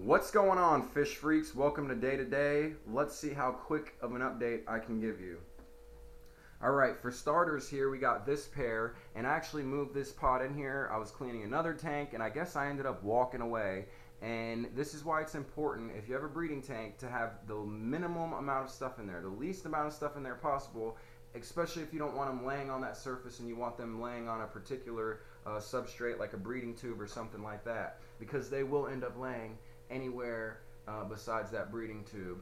What's going on, fish freaks? Welcome to Day to Day. Let's see how quick of an update I can give you. Alright, for starters here, we got this pair, and I actually moved this pot in here. I was cleaning another tank, and I guess I ended up walking away. And this is why it's important, if you have a breeding tank, to have the minimum amount of stuff in there, the least amount of stuff in there possible, especially if you don't want them laying on that surface and you want them laying on a particular substrate like a breeding tube or something like that, because they will end up laying anywhere besides that breeding tube,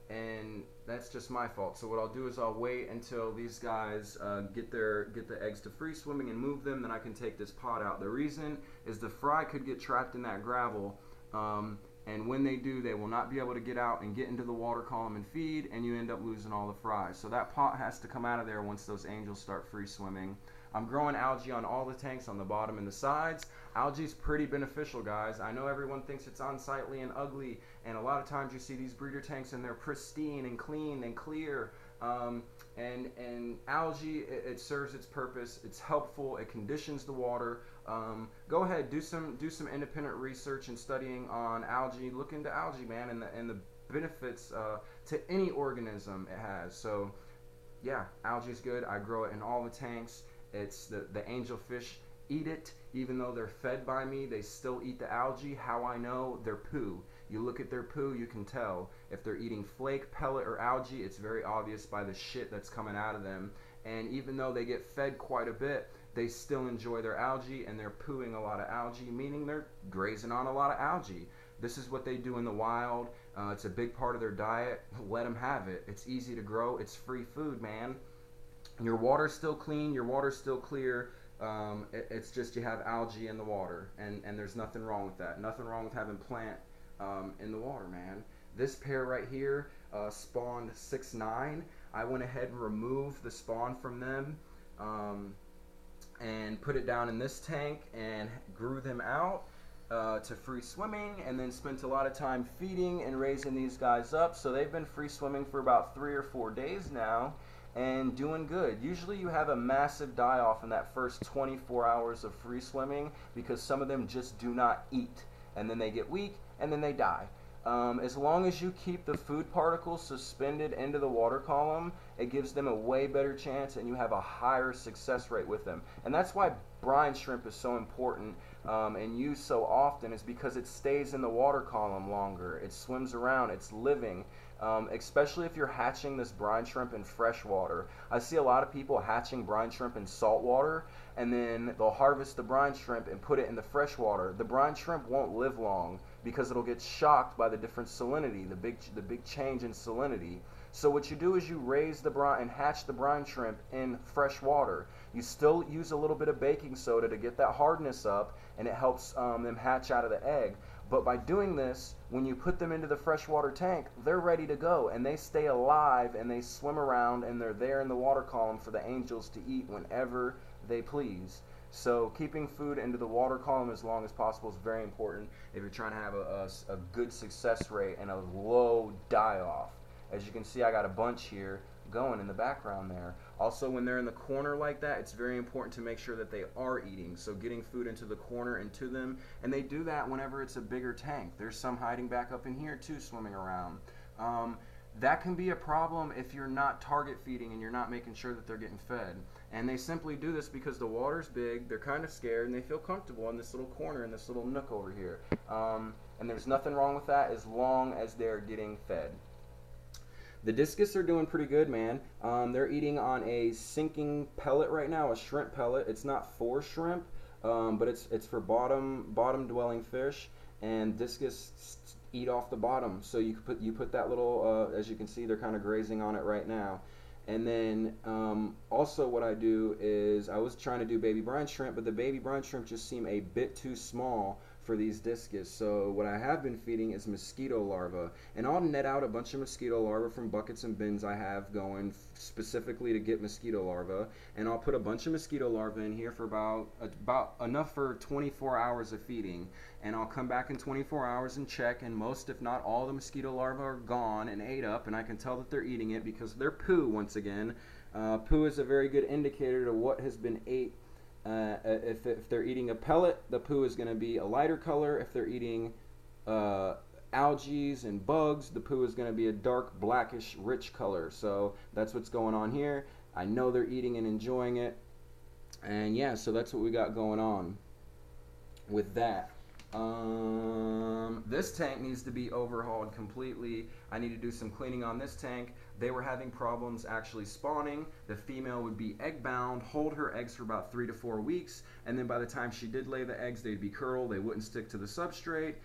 and that's just my fault. So what I'll do is I'll wait until these guys get the eggs to free swimming and move them, then I can take this pot out. The reason is the fry could get trapped in that gravel, and when they do, they will not be able to get out and get into the water column and feed, and you end up losing all the fries. So that pot has to come out of there once those angels start free swimming. I'm growing algae on all the tanks on the bottom and the sides. Algae's pretty beneficial, guys. I know everyone thinks it's unsightly and ugly, and a lot of times you see these breeder tanks and they're pristine and clean and clear. And algae, it serves its purpose. It's helpful. It conditions the water. Go ahead, do some independent research and studying on algae. Look into algae, man, and the benefits to any organism it has. So yeah, algae's good. I grow it in all the tanks. It's the angelfish eat it, even though they're fed by me, they still eat the algae. How I know? Their poo. You look at their poo, you can tell. If they're eating flake, pellet, or algae, it's very obvious by the shit that's coming out of them. And even though they get fed quite a bit, they still enjoy their algae, and they're pooing a lot of algae, meaning they're grazing on a lot of algae. This is what they do in the wild. It's a big part of their diet. Let them have it. It's easy to grow. It's free food, man. Your water's still clean. Your water's still clear. It's just you have algae in the water, and there's nothing wrong with that. Nothing wrong with having plant in the water, man. This pair right here spawned 6'9". I went ahead and removed the spawn from them and put it down in this tank and grew them out to free swimming, and then spent a lot of time feeding and raising these guys up. So they've been free swimming for about 3 or 4 days now, and doing good. Usually you have a massive die-off in that first 24 hours of free swimming because some of them just do not eat, and then they get weak, and then they die. As long as you keep the food particles suspended into the water column, it gives them a way better chance, and you have a higher success rate with them. And that's why brine shrimp is so important and used so often, is because it stays in the water column longer. It swims around, it's living. Especially if you're hatching this brine shrimp in fresh water. I see a lot of people hatching brine shrimp in salt water, and then they'll harvest the brine shrimp and put it in the fresh water. The brine shrimp won't live long because it'll get shocked by the different salinity, the big change in salinity. So what you do is you raise the brine and hatch the brine shrimp in fresh water. You still use a little bit of baking soda to get that hardness up, and it helps them hatch out of the egg. But by doing this, when you put them into the freshwater tank, they're ready to go, and they stay alive, and they swim around, and they're there in the water column for the angels to eat whenever they please. So keeping food into the water column as long as possible is very important if you're trying to have a good success rate and a low die-off. As you can see, I got a bunch here going in the background there. Also, when they're in the corner like that, it's very important to make sure that they are eating. So getting food into the corner and to them, and they do that whenever it's a bigger tank. There's some hiding back up in here too, swimming around. That can be a problem if you're not target feeding and you're not making sure that they're getting fed. And they simply do this because the water's big, they're kind of scared, and they feel comfortable in this little corner, in this little nook over here. And there's nothing wrong with that as long as they're getting fed. The Discus are doing pretty good, man. They're eating on a sinking pellet right now, a shrimp pellet. It's not for shrimp, but it's for bottom dwelling fish, and Discus eat off the bottom. So you put that little, as you can see, they're kind of grazing on it right now. And then also what I do is, I was trying to do baby brine shrimp, but the baby brine shrimp just seem a bit too small for these Discus. So what I have been feeding is mosquito larvae, and I'll net out a bunch of mosquito larvae from buckets and bins I have going specifically to get mosquito larvae, and I'll put a bunch of mosquito larvae in here for about enough for 24 hours of feeding, and I'll come back in 24 hours and check, and most if not all the mosquito larvae are gone and ate up, and I can tell that they're eating it because their poo, once again, poo is a very good indicator to what has been ate. If they're eating a pellet, the poo is going to be a lighter color. If they're eating uh, algae and bugs, the poo is going to be a dark blackish rich color. So that's what's going on here. I know they're eating and enjoying it. And yeah, so that's what we got going on with that. This tank needs to be overhauled completely. I need to do some cleaning on this tank. They were having problems actually spawning. The female would be egg bound, hold her eggs for about 3 to 4 weeks, and then by the time she did lay the eggs, they'd be curled. They wouldn't stick to the substrate.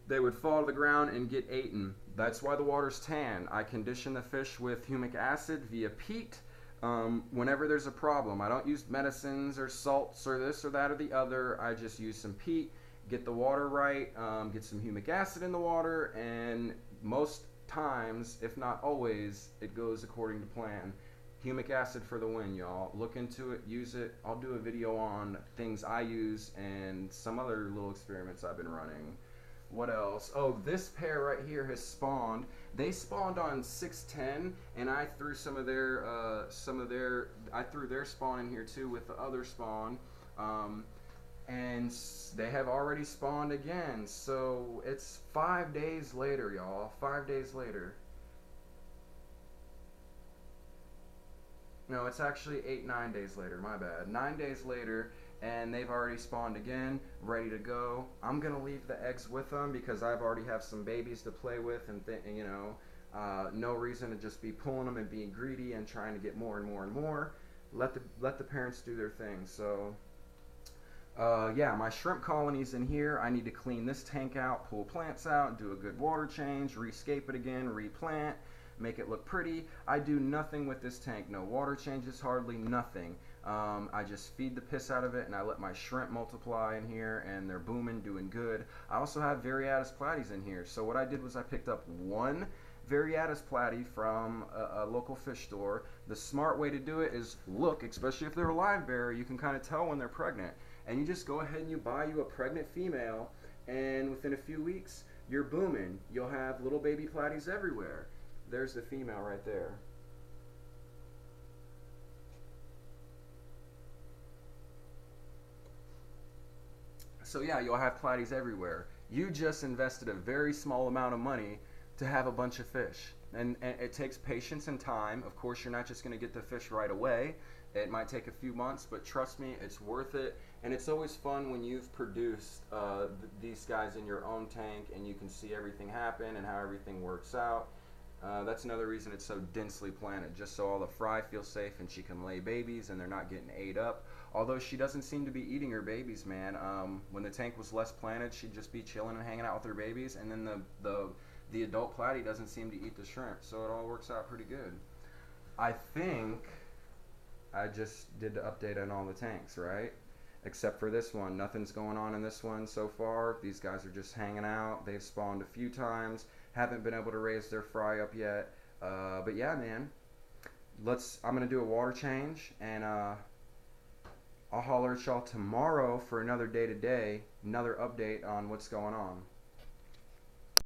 They would fall to the ground and get eaten. That's why the water's tan. I condition the fish with humic acid via peat. Whenever there's a problem, I don't use medicines or salts or this or that or the other. I just use some peat, get the water right, get some humic acid in the water, and most times, if not always, it goes according to plan. Humic acid for the win, y'all. Look into it, use it. I'll do a video on things I use and some other little experiments I've been running. What else? Oh, this pair right here has spawned. They spawned on 610, and I threw I threw their spawn in here too with the other spawn, and they have already spawned again. So it's 5 days later, y'all. 5 days later. No, it's actually 9 days later. My bad. 9 days later. And they've already spawned again, ready to go. I'm gonna leave the eggs with them because I've already have some babies to play with, and no reason to just be pulling them and being greedy and trying to get more and more and more. Let the parents do their thing. So yeah, my shrimp colony's in here. I need to clean this tank out, pull plants out, do a good water change, rescape it again, replant, make it look pretty. I do nothing with this tank. No water changes, hardly nothing. I just feed the piss out of it, and I let my shrimp multiply in here, and they're booming, doing good. I also have Variatus platies in here. So what I did was I picked up one Variatus platy from a local fish store. The smart way to do it is look, especially if they're a live bearer, you can kind of tell when they're pregnant. And you just go ahead and you buy you a pregnant female, and within a few weeks, you're booming. You'll have little baby platies everywhere. There's the female right there. So yeah, you'll have platies everywhere. You just invested a very small amount of money to have a bunch of fish. And it takes patience and time. Of course, you're not just going to get the fish right away. It might take a few months, but trust me, it's worth it. And it's always fun when you've produced these guys in your own tank and you can see everything happen and how everything works out. That's another reason it's so densely planted, just so all the fry feel safe and she can lay babies and they're not getting ate up. Although she doesn't seem to be eating her babies, man. When the tank was less planted, she'd just be chilling and hanging out with her babies, and then the adult platy doesn't seem to eat the shrimp, so it all works out pretty good. I think I just did the update on all the tanks, right? Except for this one. Nothing's going on in this one so far. These guys are just hanging out. They've spawned a few times. Haven't been able to raise their fry up yet. But yeah, man. I'm going to do a water change, and I'll holler at y'all tomorrow for another day-to-day, another update on what's going on.